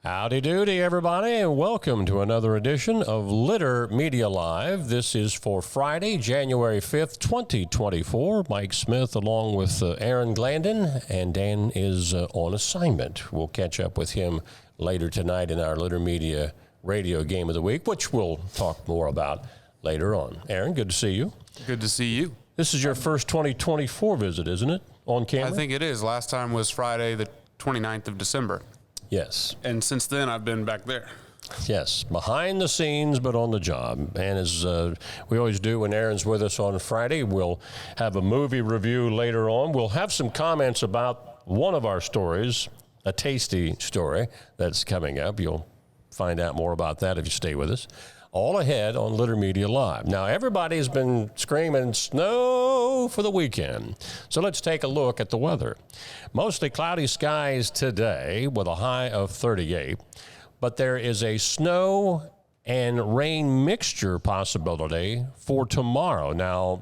Howdy doody, everybody, and welcome to another edition of Litter Media Live. This is for Friday, January 5th, 2024. Mike Smith along with Aaron Glandon, and Dan is on assignment. We'll catch up with him later tonight in our Litter Media Radio Game of the Week, which we'll talk more about later on. Aaron, good to see you. Good to see you. This is your first 2024 visit, isn't it, on camera? I think it is. Last time was Friday, the 29th of December. Yes. And since then, I've been back there. Yes, behind the scenes, but on the job. And as we always do when Aaron's with us on Friday, we'll have a movie review later on. We'll have some comments about one of our stories, a tasty story that's coming up. You'll find out more about that if you stay with us. All ahead on Litter Media Live. Now, everybody's been screaming snow for the weekend. So let's take a look at the weather. Mostly cloudy skies today with a high of 38. But there is a snow and rain mixture possibility for tomorrow. Now,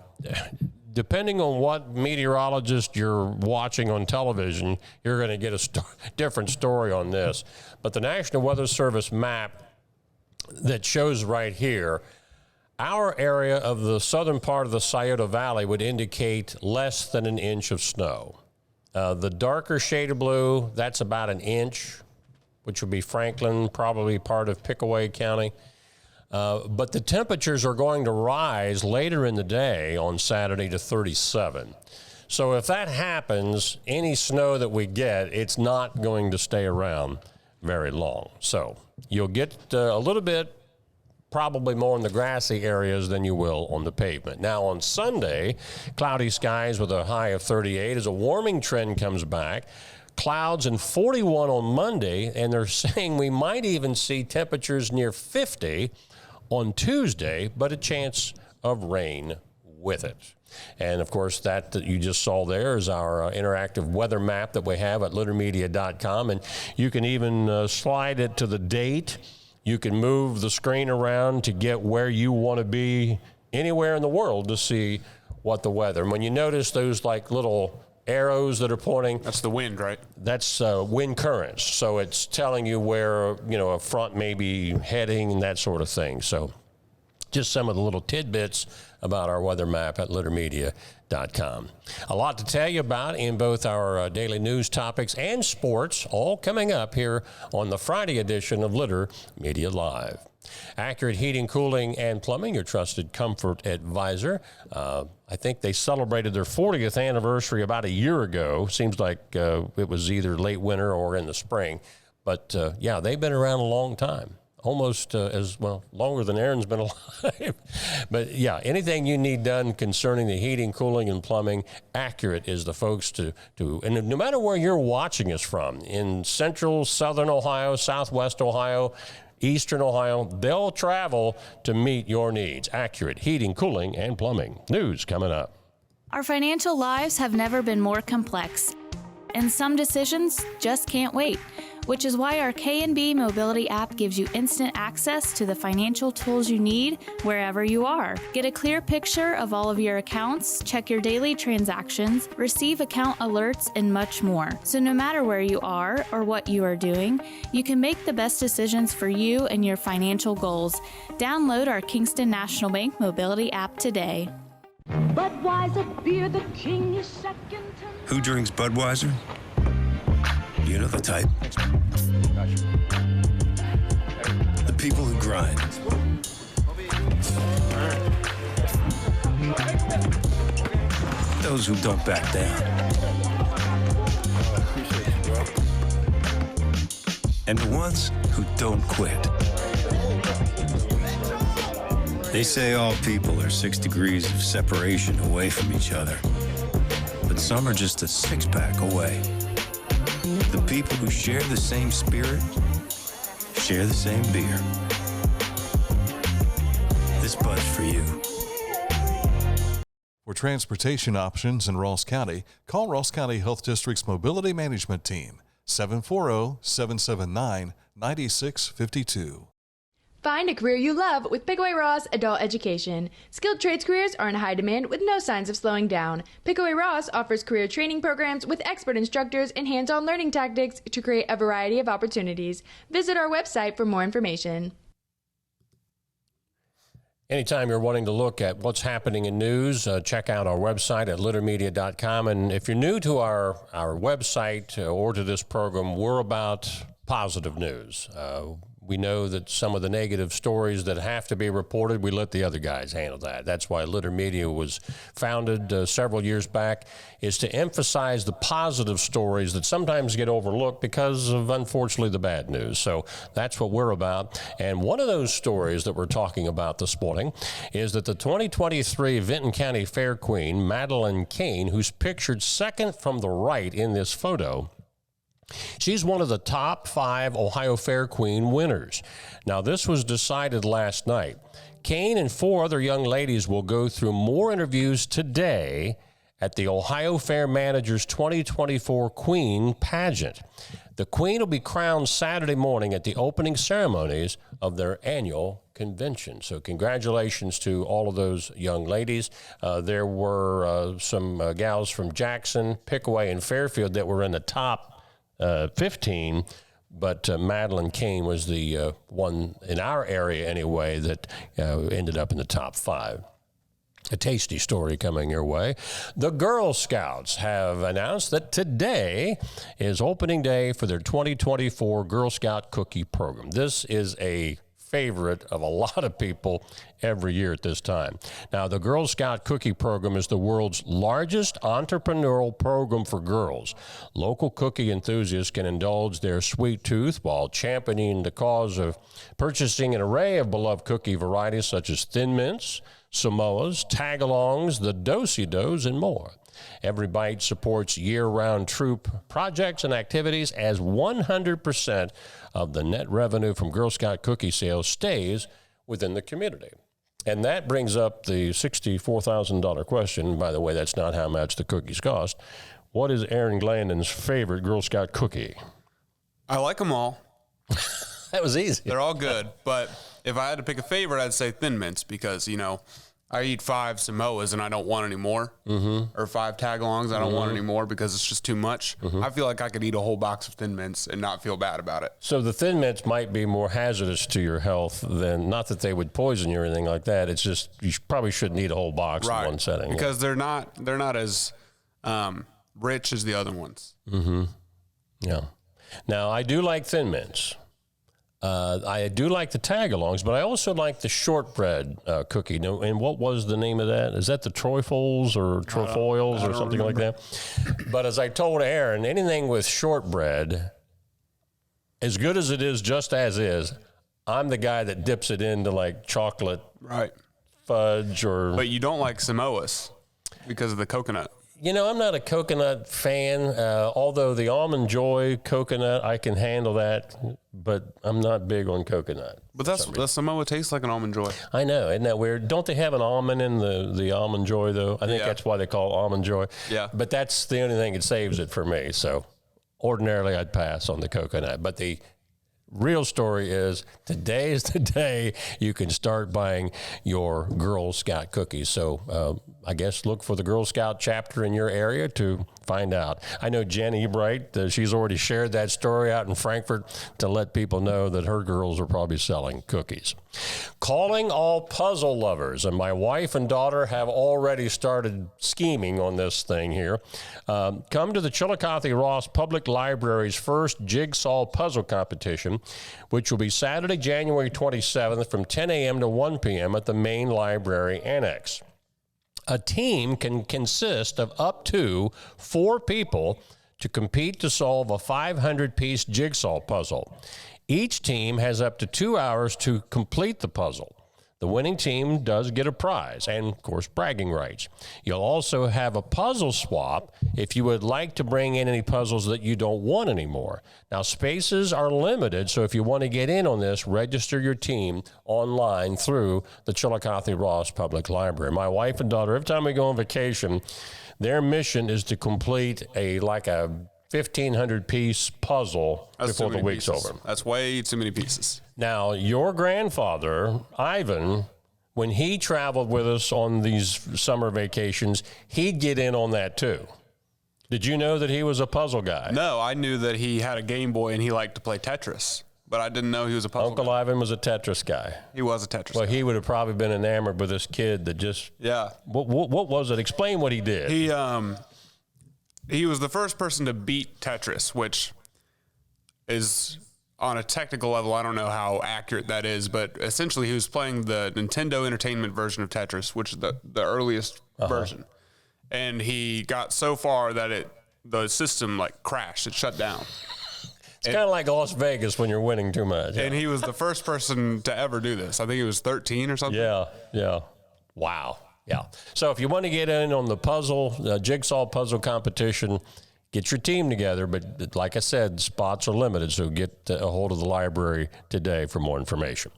depending on what meteorologist you're watching on television, you're going to get a different story on this. But the National Weather Service map that shows right here, our area of the southern part of the Scioto Valley would indicate less than an inch of snow. The darker shade of blue, that's about an inch, which would be Franklin, probably part of Pickaway County. But the temperatures are going to rise later in the day on Saturday to 37. So if that happens, any snow that we get, it's not going to stay around very long. So you'll get a little bit, probably more in the grassy areas than you will on the pavement. Now on Sunday, cloudy skies with a high of 38 as a warming trend comes back. Clouds and 41 on Monday, and they're saying we might even see temperatures near 50 on Tuesday, but a chance of rain with it. And of course, that you just saw there is our interactive weather map that we have at littermedia.com. And you can even slide it to the date. You can move the screen around to get where you want to be anywhere in the world to see what the weather. And when you notice those like little arrows that are pointing. That's the wind, right? That's wind currents. So it's telling you where, a front may be heading and that sort of thing. So just some of the little tidbits about our weather map at littermedia.com. A lot to tell you about in both our daily news topics and sports, all coming up here on the Friday edition of Litter Media Live. Accurate Heating, Cooling, and Plumbing, your trusted comfort advisor. I think they celebrated their 40th anniversary about a year ago. Seems like it was either late winter or in the spring. But, yeah, they've been around a long time. Almost as well, longer than Aaron's been alive. But yeah, anything you need done concerning the heating, cooling, and plumbing, Accurate is the folks to and no matter where you're watching us from, in central, southern Ohio, southwest Ohio, eastern Ohio, they'll travel to meet your needs. Accurate Heating, Cooling, and Plumbing. News coming up. Our financial lives have never been more complex, and some decisions just can't wait. Which is why our K&B Mobility app gives you instant access to the financial tools you need wherever you are. Get a clear picture of all of your accounts, check your daily transactions, receive account alerts, and much more. So no matter where you are or what you are doing, you can make the best decisions for you and your financial goals. Download our Kingston National Bank Mobility app today. Budweiser beer, the king is second to... Who drinks Budweiser? You know the type. The people who grind. Those who don't back down. And the ones who don't quit. They say all people are 6 degrees of separation away from each other. But some are just a six-pack away. The people who share the same spirit, share the same beer. This Bud's for you. For transportation options in Ross County, call Ross County Health District's Mobility Management Team, 740-779-9652. Find a career you love with Pickaway Ross Adult Education. Skilled trades careers are in high demand with no signs of slowing down. Pickaway Ross offers career training programs with expert instructors and hands-on learning tactics to create a variety of opportunities. Visit our website for more information. Anytime you're wanting to look at what's happening in news, check out our website at littermedia.com. And if you're new to our website or to this program, we're about positive news. We know that some of the negative stories that have to be reported, we let the other guys handle that. That's why Litter Media was founded several years back, is to emphasize the positive stories that sometimes get overlooked because of, unfortunately, the bad news. So that's what we're about. And one of those stories that we're talking about this morning is that the 2023 Vinton County Fair Queen, Madeline Kane, who's pictured second from the right in this photo, she's one of the top 5 Ohio Fair Queen winners. Now, this was decided last night. Kane and 4 other young ladies will go through more interviews today at the Ohio Fair Managers 2024 Queen Pageant. The Queen will be crowned Saturday morning at the opening ceremonies of their annual convention. So congratulations to all of those young ladies. There were some gals from Jackson, Pickaway, and Fairfield that were in the top 15, but Madeline Kane was the one in our area anyway that ended up in the top 5. A tasty story coming your way. The Girl Scouts have announced that today is opening day for their 2024 Girl Scout Cookie Program. This is a favorite of a lot of people every year at this time. Now, the Girl Scout Cookie Program is the world's largest entrepreneurial program for girls. Local cookie enthusiasts can indulge their sweet tooth while championing the cause of purchasing an array of beloved cookie varieties such as Thin Mints, Samoas, Tagalongs, the Do-si-dos, and more. Every Bite supports year-round troop projects and activities as 100% of the net revenue from Girl Scout cookie sales stays within the community. And that brings up the $64,000 question. By the way, that's not how much the cookies cost. What is Aaron Glandon's favorite Girl Scout cookie? I like them all. That was easy. They're all good. But if I had to pick a favorite, I'd say Thin Mints because, you know, I eat 5 Samoas and I don't want any more, or 5 Tagalongs. I don't want any more because it's just too much. I feel like I could eat a whole box of Thin Mints and not feel bad about it. So the Thin Mints might be more hazardous to your health than, not that they would poison you or anything like that. It's just you probably shouldn't eat a whole box in one setting. Because they're not as rich as the other ones. Yeah. Now, I do like Thin Mints. I do like the Tagalongs, but I also like the shortbread cookie. Now, and what was the name of that? Is that the Trefoils or Trefoils or something like that? But as I told Aaron, anything with shortbread, as good as it is just as is, I'm the guy that dips it into like chocolate fudge or... But you don't like Samoas because of the coconut. You know, I'm not a coconut fan, although the Almond Joy coconut, I can handle that, but I'm not big on coconut. But the Samoa tastes like an Almond Joy. I know, isn't that weird? Don't they have an almond in the Almond Joy, though? I think that's why they call it Almond Joy. Yeah. But that's the only thing that saves it for me, so ordinarily I'd pass on the coconut. But the real story is today is the day you can start buying your Girl Scout cookies. So I guess look for the Girl Scout chapter in your area to find out. I know Jen Ebright, she's already shared that story out in Frankfurt to let people know that her girls are probably selling cookies. Calling all puzzle lovers, and my wife and daughter have already started scheming on this thing here. Come to the Chillicothe Ross Public Library's first jigsaw puzzle competition, which will be Saturday, January 27th from 10 a.m. to 1 p.m. at the main library annex. A team can consist of up to 4 people to compete to solve a 500-piece jigsaw puzzle. Each team has up to 2 hours to complete the puzzle. The winning team does get a prize and, of course, bragging rights. You'll also have a puzzle swap if you would like to bring in any puzzles that you don't want anymore. Now, spaces are limited, so if you want to get in on this, register your team online through the Chillicothe Ross Public Library. My wife and daughter, every time we go on vacation, their mission is to complete a 1,500-piece puzzle before the week's over. That's way too many pieces. Now, your grandfather, Ivan, when he traveled with us on these summer vacations, he'd get in on that too. Did you know that he was a puzzle guy? No, I knew that he had a Game Boy and he liked to play Tetris, but I didn't know he was a puzzle Uncle guy. Ivan was a Tetris guy. He was a Tetris Well, guy. he would have probably been enamored with this kid that just... Yeah. What was it? Explain what he did. He was the first person to beat Tetris, which is on a technical level, I don't know how accurate that is, but essentially he was playing the Nintendo Entertainment version of Tetris, which is the earliest version. And he got so far that the system crashed. It shut down. It's kind of like Las Vegas when you're winning too much. And he was the first person to ever do this. I think he was 13 or something. Yeah. Wow. Yeah. So if you want to get in on the jigsaw puzzle competition, get your team together. But like I said, spots are limited, so get a hold of the library today for more information.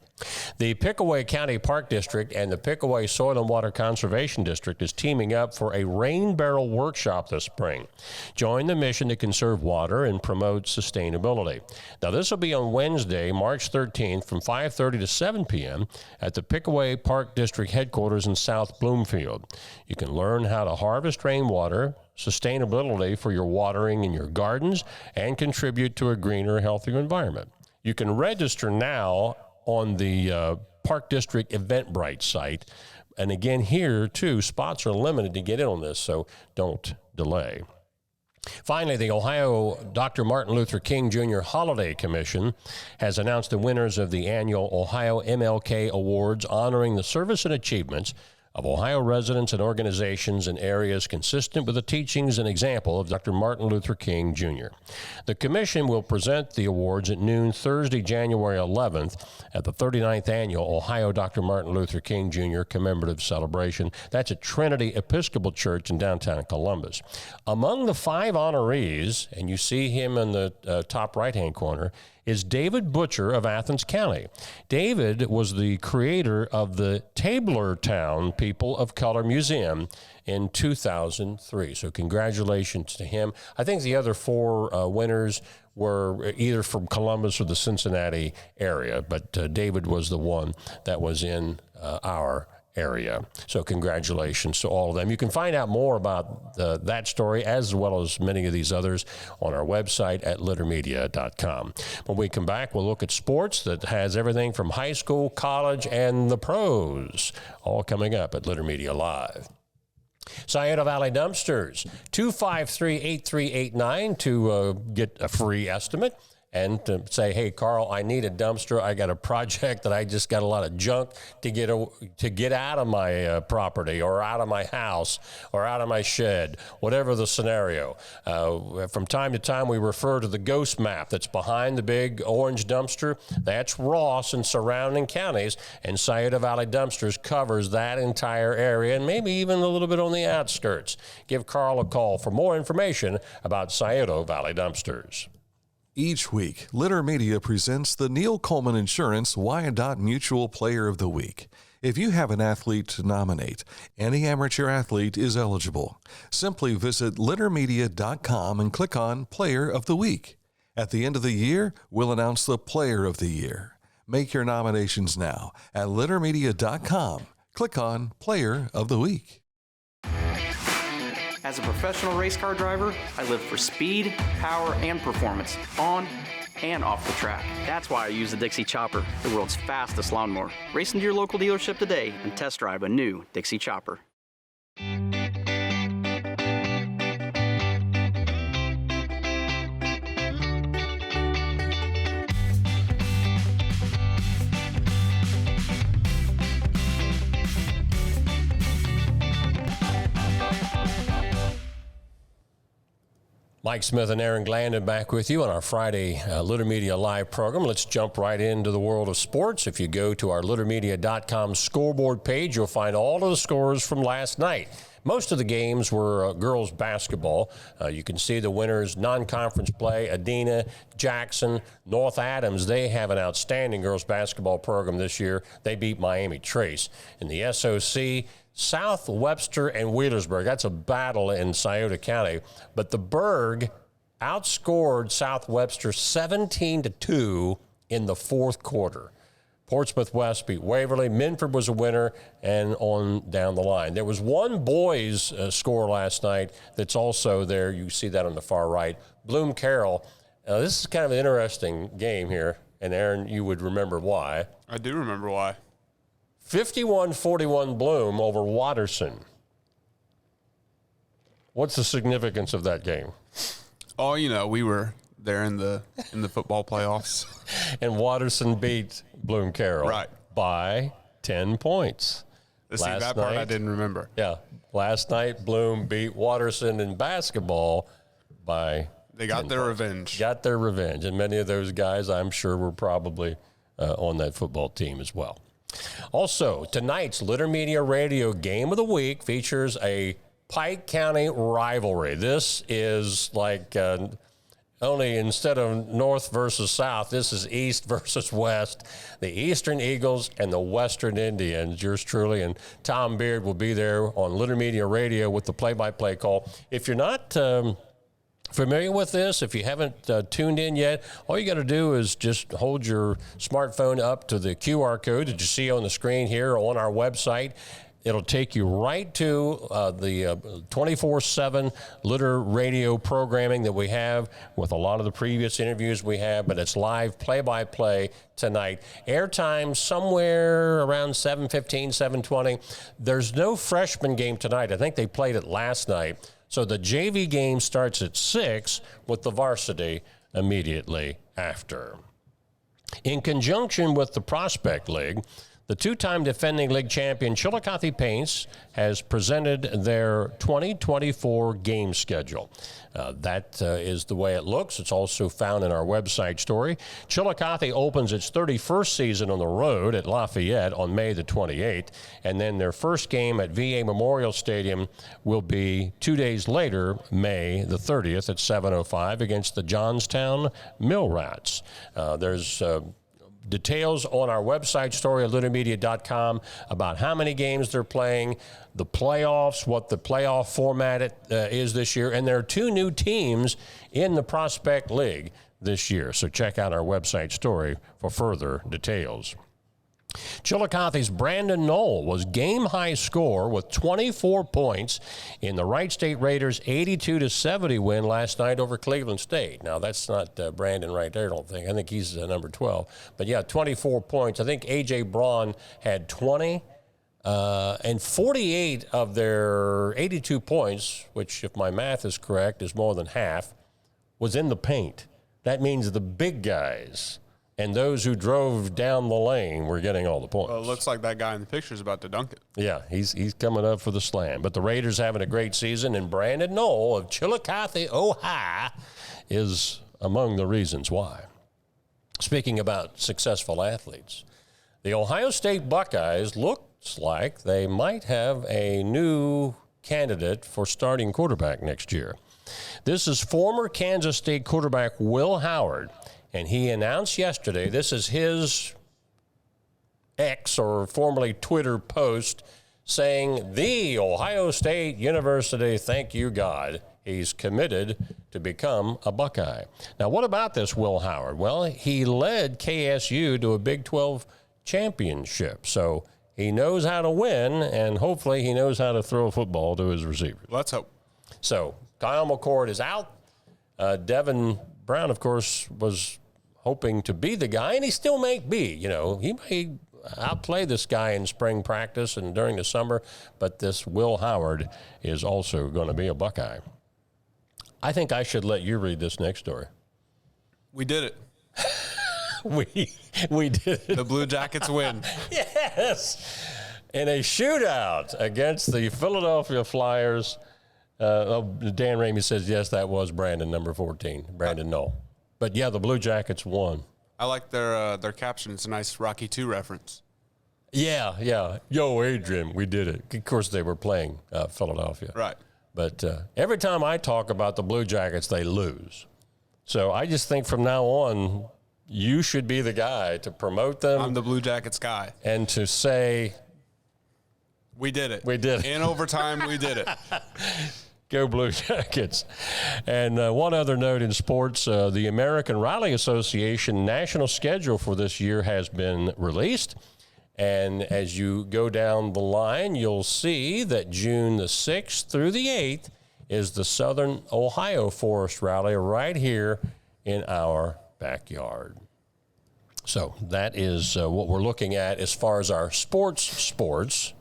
The Pickaway County Park District and the Pickaway Soil and Water Conservation District is teaming up for a rain barrel workshop this spring. Join the mission to conserve water and promote sustainability. Now, this will be on Wednesday, March 13th from 5:30 to 7 p.m. at the Pickaway Park District headquarters in South Bloomfield. You can learn how to harvest rainwater, sustainability for your watering in your gardens, and contribute to a greener, healthier environment. You can register now on the Park District Eventbrite site. And again, here, too, spots are limited to get in on this, so don't delay. Finally, the Ohio Dr. Martin Luther King Jr. Holiday Commission has announced the winners of the annual Ohio MLK Awards, honoring the service and achievements of Ohio residents and organizations in areas consistent with the teachings and example of Dr. Martin Luther King Jr. The commission will present the awards at noon Thursday, January 11th at the 39th Annual Ohio Dr. Martin Luther King Jr. Commemorative Celebration. That's at Trinity Episcopal Church in downtown Columbus. Among the 5 honorees, and you see him in the top right-hand corner, is David Butcher of Athens County. David was the creator of the Tablertown People of Color Museum in 2003. So congratulations to him. I think the other 4 winners were either from Columbus or the Cincinnati area, but David was the one that was in our area. So congratulations to all of them. You can find out more about that story as well as many of these others on our website at littermedia.com. When we come back, we'll look at sports that has everything from high school, college, and the pros, all coming up at Litter Media Live. Scioto Valley Dumpsters, 253-8389 to get a free estimate. And to say, hey, Carl, I need a dumpster. I got a project that I just got a lot of junk to get out of my property or out of my house or out of my shed, whatever the scenario. From time to time, we refer to the ghost map that's behind the big orange dumpster. That's Ross and surrounding counties, and Scioto Valley Dumpsters covers that entire area and maybe even a little bit on the outskirts. Give Carl a call for more information about Scioto Valley Dumpsters. Each week, Litter Media presents the Neil Coleman Insurance Wyandotte Mutual Player of the Week. If you have an athlete to nominate, any amateur athlete is eligible. Simply visit littermedia.com and click on Player of the Week. At the end of the year, we'll announce the Player of the Year. Make your nominations now at littermedia.com. Click on Player of the Week. As a professional race car driver, I live for speed, power, and performance, on and off the track. That's why I use the Dixie Chopper, the world's fastest lawnmower. Race into your local dealership today and test drive a new Dixie Chopper. Mike Smith and Aaron Glandon back with you on our Friday Litter Media Live program. Let's jump right into the world of sports. If you go to our littermedia.com scoreboard page, you'll find all of the scores from last night. Most of the games were girls basketball. You can see the winners, non-conference play, Adena, Jackson, North Adams. They have an outstanding girls basketball program this year. They beat Miami Trace. In the SOC, South Webster and Wheelersburg. That's a battle in Scioto County. But the Berg outscored Southwestern 17-2 in the fourth quarter. Portsmouth West beat Waverly. Minford was a winner, and on down the line. There was one boys score last night that's also there. You see that on the far right. Bloom Carroll. This is kind of an interesting game here, and Aaron, you would remember why. I do remember why. 51-41 Bloom over Watterson. What's the significance of that game? Oh, we were there in the football playoffs. And Watterson beat Bloom Carroll by 10 points. See, that part I didn't remember. Yeah. Last night, Bloom beat Watterson in basketball by They got their revenge. Got their revenge. And many of those guys, I'm sure, were probably on that football team as well. Also, tonight's Litter Media Radio Game of the Week features a Pike County rivalry. This is like only instead of North versus South, this is East versus West. The Eastern Eagles and the Western Indians. Yours truly and Tom Beard will be there on Litter Media Radio with the play-by-play call. If you're not familiar with this, if you haven't tuned in yet, all you got to do is just hold your smartphone up to the QR code that you see on the screen here on our website. It'll take you right to the 24/7 Litter radio programming that we have with a lot of the previous interviews we have, but it's live play-by-play tonight. Airtime somewhere around 7:15, 7:20. There's no freshman game tonight. I think they played it last night. So the JV game starts at 6 with the varsity immediately after. In conjunction with the Prospect League, the two-time defending league champion Chillicothe Paints has presented their 2024 game schedule. That is the way it looks. It's also found in our website story. Chillicothe opens its 31st season on the road at Lafayette on May the 28th, and then their first game at VA Memorial Stadium will be 2 days later, May the 30th at 7:05 against the Johnstown Mill Rats. There's details on our website story at littermedia.com about how many games they're playing, the playoffs, what the playoff format is this year, and there are 2 new teams in the Prospect League this year. So check out our website story for further details. Chillicothe's Brandon Knoll was game-high score with 24 points in the Wright State Raiders' 82-70 win last night over Cleveland State. Now, that's not Brandon right there, I don't think. I think he's number 12. But, yeah, 24 points. I think A.J. Braun had 20, and 48 of their 82 points, which, if my math is correct, is more than half, was in the paint. That means the big guys and those who drove down the lane were getting all the points. Well, it looks like that guy in the picture is about to dunk it. Yeah, he's coming up for the slam. But the Raiders having a great season, and Brandon Knoll of Chillicothe, Ohio, is among the reasons why. Speaking about successful athletes, the Ohio State Buckeyes looks like they might have a new candidate for starting quarterback next year. This is former Kansas State quarterback Will Howard. And he announced yesterday, this is his X or formerly Twitter post saying, the Ohio State University, thank you, God. He's committed to become a Buckeye. Now, what about this Will Howard? Well, he led KSU to a Big 12 championship. So he knows how to win, and hopefully he knows how to throw a football to his receivers. Let's hope. So Kyle McCord is out. Devin Brown, of course, was hoping to be the guy, and he still may be. You know, he may outplay this guy in spring practice and during the summer, but this Will Howard is also going to be a Buckeye. I think I should let you read this next story. We did it. we did it. The Blue Jackets win. Yes. In a shootout against the Philadelphia Flyers. Dan Ramey says, yes, that was Brandon, number 14, Brandon Knoll. But, yeah, the Blue Jackets won. I like their caption. It's a nice Rocky II reference. Yeah. Yo, Adrian, we did it. Of course, they were playing Philadelphia. Right. But every time I talk about the Blue Jackets, they lose. So I just think from now on, you should be the guy to promote them. I'm the Blue Jackets guy. And to say, we did it. We did it. In overtime, we did it. Go Blue Jackets. And one other note in sports, the American Rally Association national schedule for this year has been released. And as you go down the line, you'll see that June the 6th through the 8th is the Southern Ohio Forest Rally right here in our backyard. So that is what we're looking at as far as our sports,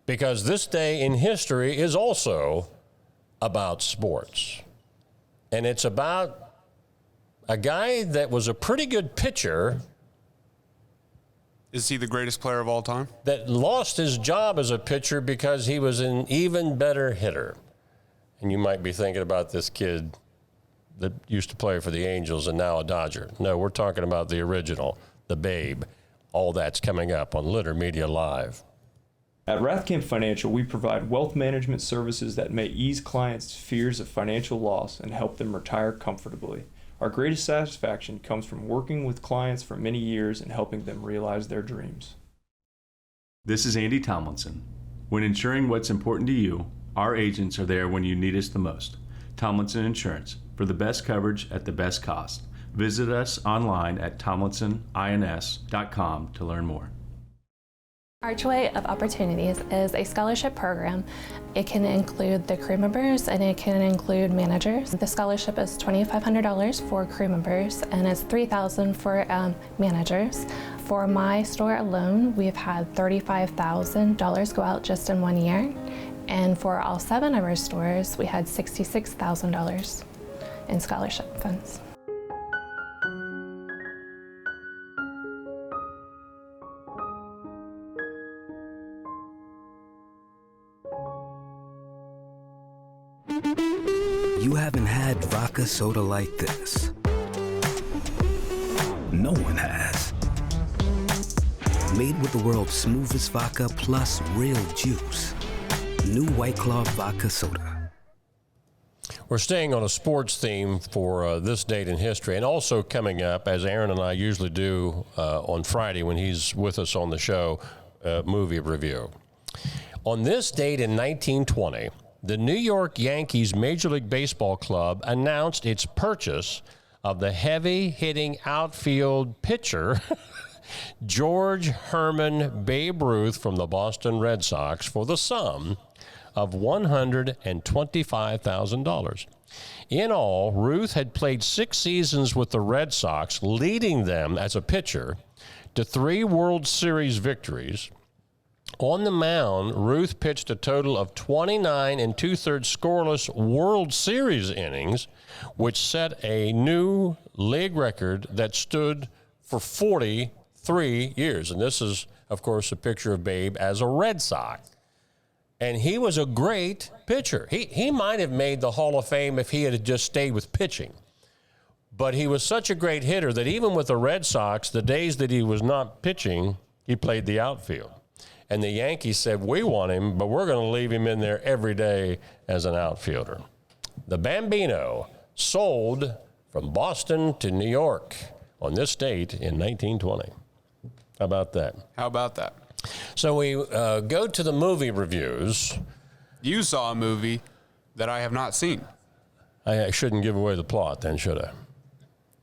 because this day in history is also about sports. And it's about a guy that was a pretty good pitcher. Is he the greatest player of all time? That lost his job as a pitcher because he was an even better hitter. And you might be thinking about this kid that used to play for the Angels and now a Dodger. No, we're talking about the original, the Babe. All that's coming up on Litter Media Live. At Rathkamp Financial, we provide wealth management services that may ease clients' fears of financial loss and help them retire comfortably. Our greatest satisfaction comes from working with clients for many years and helping them realize their dreams. This is Andy Tomlinson. When insuring what's important to you, our agents are there when you need us the most. Tomlinson Insurance, for the best coverage at the best cost. Visit us online at tomlinsonins.com to learn more. Archway of Opportunities is a scholarship program. It can include the crew members and it can include managers. The scholarship is $2,500 for crew members and it's $3,000 for managers. For my store alone, we've had $35,000 go out just in 1 year. And for all 7 of our stores, we had $66,000 in scholarship funds. You haven't had vodka soda like this. No one has. Made with the world's smoothest vodka plus real juice. New White Claw Vodka Soda. We're staying on a sports theme for this date in history, and also coming up, as Aaron and I usually do on Friday when he's with us on the show, movie review. On this date in 1920, the New York Yankees Major League Baseball Club announced its purchase of the heavy-hitting outfield pitcher George Herman Babe Ruth from the Boston Red Sox for the sum of $125,000. In all, Ruth had played 6 seasons with the Red Sox, leading them as a pitcher to 3 World Series victories. On the mound, Ruth pitched a total of 29 2/3 scoreless World Series innings, which set a new league record that stood for 43 years. And this is, of course, a picture of Babe as a Red Sox. And he was a great pitcher. He might have made the Hall of Fame if he had just stayed with pitching. But he was such a great hitter that even with the Red Sox, the days that he was not pitching, he played the outfield. And the Yankees said, we want him, but we're going to leave him in there every day as an outfielder. The Bambino sold from Boston to New York on this date in 1920. How about that? How about that? So we go to the movie reviews. You saw a movie that I have not seen. I shouldn't give away the plot then, should I?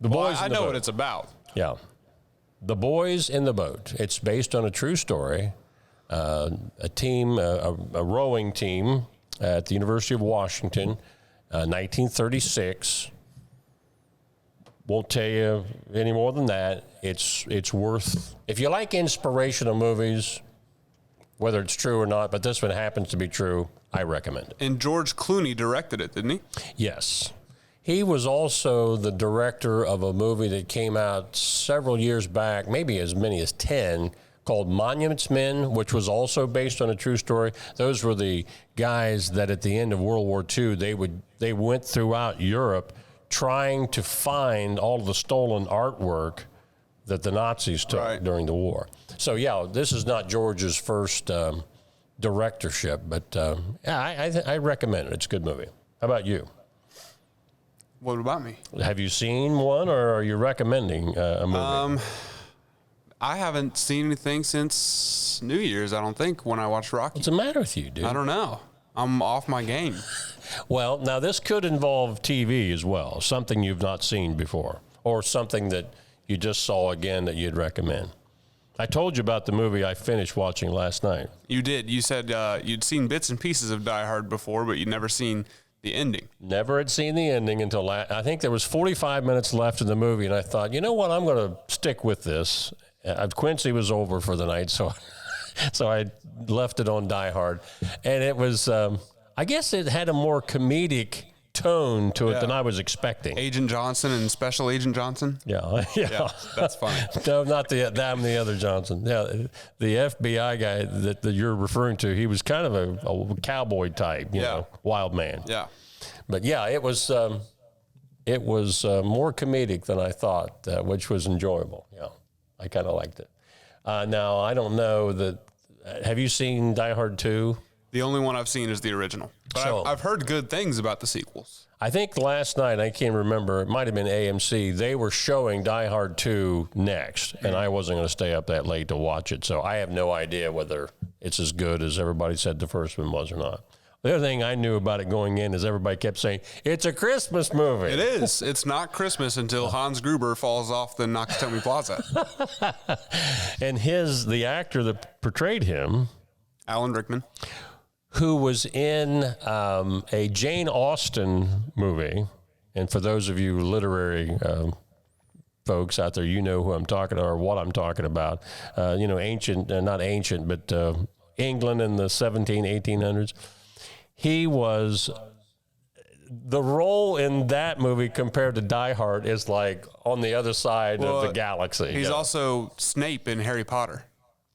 The Boys I in the know Boat. what it's about. Yeah. The Boys in the Boat. It's based on a true story. A rowing team at the University of Washington, 1936. Won't tell you any more than that. It's worth, if you like inspirational movies, whether it's true or not, but this one happens to be true, I recommend it. And George Clooney directed it, didn't he? Yes. He was also the director of a movie that came out several years back, maybe as many as 10, called Monuments Men, which was also based on a true story. Those were the guys that at the end of World War II, they went throughout Europe trying to find all the stolen artwork that the Nazis took during the war. So, yeah, this is not George's first directorship, but I recommend it. It's a good movie. How about you? What about me? Have you seen one, or are you recommending a movie? I haven't seen anything since New Year's, I don't think, when I watched Rocky. What's the matter with you, dude? I don't know. I'm off my game. Well, now this could involve TV as well, something you've not seen before, or something that you just saw again that you'd recommend. I told you about the movie I finished watching last night. You did. You said you'd seen bits and pieces of Die Hard before, but you'd never seen the ending. Never had seen the ending until I think there was 45 minutes left in the movie, and I thought, you know what, I'm going to stick with this. Quincy was over for the night, so I left it on Die Hard. And it was, I guess it had a more comedic tone to it than I was expecting. Agent Johnson and Special Agent Johnson? Yeah, that's funny. No, not the other Johnson. Yeah, the FBI guy that you're referring to, he was kind of a cowboy type, you know, wild man. Yeah. But yeah, it was more comedic than I thought, which was enjoyable. Yeah, I kind of liked it. Now, I don't know that. Have you seen Die Hard 2? The only one I've seen is the original. But I've heard good things about the sequels. I think last night, I can't remember, it might have been AMC, they were showing Die Hard 2 next, and I wasn't going to stay up that late to watch it, so I have no idea whether it's as good as everybody said the first one was or not. The other thing I knew about it going in is everybody kept saying, it's a Christmas movie. It is. It's not Christmas until Hans Gruber falls off the Nakatomi Plaza. And the actor that portrayed him, Alan Rickman, who was in a Jane Austen movie, and for those of you literary folks out there, you know who I'm talking or what I'm talking about. Ancient, not ancient, but England in the 1800s. He was, the role in that movie compared to Die Hard is like on the other side of the galaxy. He's also Snape in Harry Potter.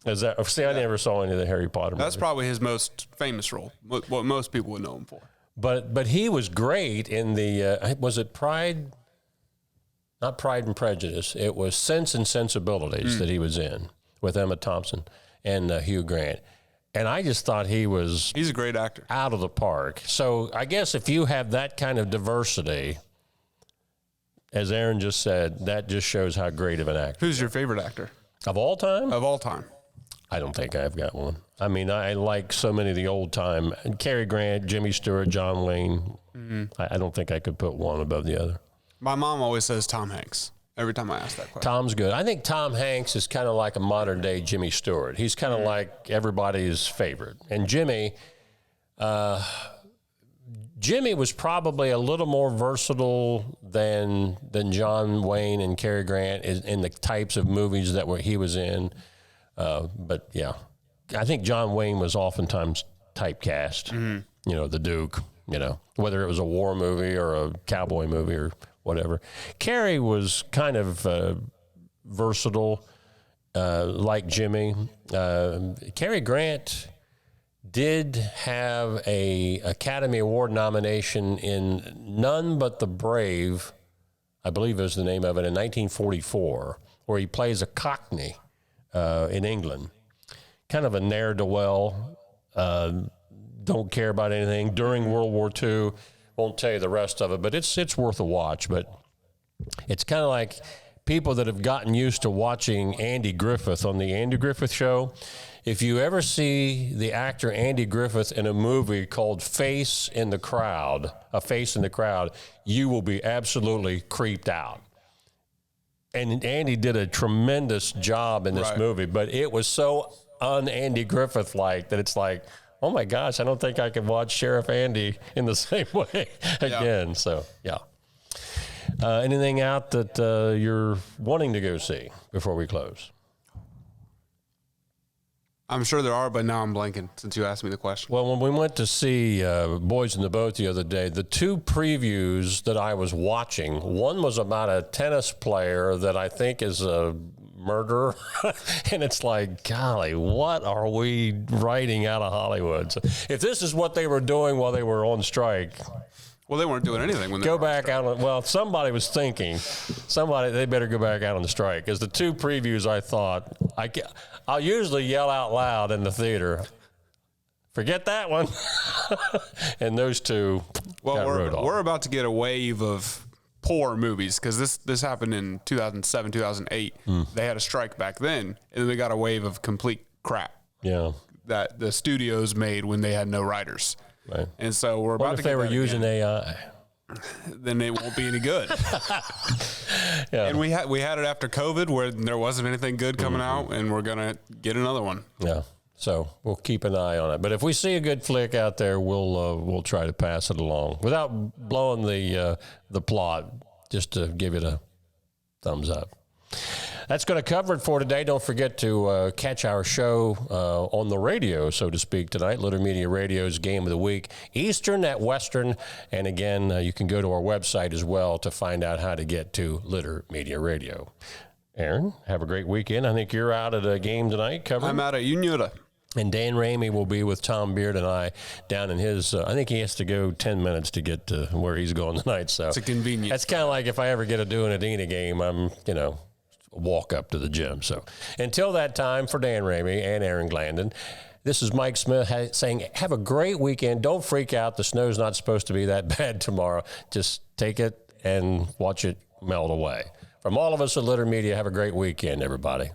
Is that? See, I never saw any of the Harry Potter movies. That's probably his most famous role, what most people would know him for. But he was great in the, was it Pride? Not Pride and Prejudice. It was Sense and Sensibilities that he was in with Emma Thompson and Hugh Grant. And I just thought he's a great actor. Out of the park. So I guess if you have that kind of diversity, as Aaron just said, that just shows how great of an actor. Who's your favorite actor? Of all time? Of all time. I don't think I've got one. I mean, I like so many of the old time. Cary Grant, Jimmy Stewart, John Wayne. Mm-hmm. I don't think I could put one above the other. My mom always says Tom Hanks every time I ask that question. Tom's good. I think Tom Hanks is kind of like a modern day Jimmy Stewart. He's kind of like everybody's favorite. And Jimmy was probably a little more versatile than John Wayne and Cary Grant in the types of movies that he was in. But yeah, I think John Wayne was oftentimes typecast, the Duke, whether it was a war movie or a cowboy movie or whatever. Cary was kind of versatile, like Jimmy. Cary Grant did have a Academy Award nomination in None But the Brave, I believe is the name of it, in 1944, where he plays a Cockney in England. Kind of a ne'er-do-well, don't care about anything. During World War II, won't tell you the rest of it, but it's worth a watch. But it's kind of like people that have gotten used to watching Andy Griffith on the Andy Griffith Show. If you ever see the actor Andy Griffith in a movie called A Face in the Crowd, you will be absolutely creeped out. And Andy did a tremendous job in this movie, but it was so un-Andy Griffith-like that it's like, oh my gosh, I don't think I can watch Sheriff Andy in the same way again. Yeah. So, yeah. Anything out that you're wanting to go see before we close? I'm sure there are, but now I'm blanking since you asked me the question. Well, when we went to see Boys in the Boat the other day, the two previews that I was watching, one was about a tennis player that I think is a murderer. And it's like, golly, what are we writing out of Hollywood? So if this is what they were doing while they were on strike. Well, they weren't doing anything when they were back out on, well, somebody was thinking, they better go back out on the strike. Because the two previews I thought, I'll usually yell out loud in the theater, forget that one. And those two got wrote off. We're about to get a wave of poor movies because this happened in 2007, 2008. They had a strike back then, and then they got a wave of complete crap. Yeah. That the studios made when they had no writers. Right. And so we're What about if to they get were that using again. AI? Then it won't be any good. Yeah. And we had it after COVID where there wasn't anything good coming out, and we're gonna get another one. Yeah. So we'll keep an eye on it. But if we see a good flick out there, we'll try to pass it along without blowing the plot, just to give it a thumbs up. That's going to cover it for today. Don't forget to catch our show on the radio, so to speak, tonight. Litter Media Radio's Game of the Week, Eastern at Western. And again, you can go to our website as well to find out how to get to Litter Media Radio. Aaron, have a great weekend. I think you're out at a game tonight covering. I'm out at Unita. And Dan Ramey will be with Tom Beard and I down in his, I think he has to go 10 minutes to get to where he's going tonight. So it's a convenience. That's kind of like if I ever get to do an Adena game, I'm, walk up to the gym. So until that time, for Dan Ramey and Aaron Glandon, this is Mike Smith saying, have a great weekend. Don't freak out. The snow's not supposed to be that bad tomorrow. Just take it and watch it melt away. From all of us at Litter Media, have a great weekend, everybody.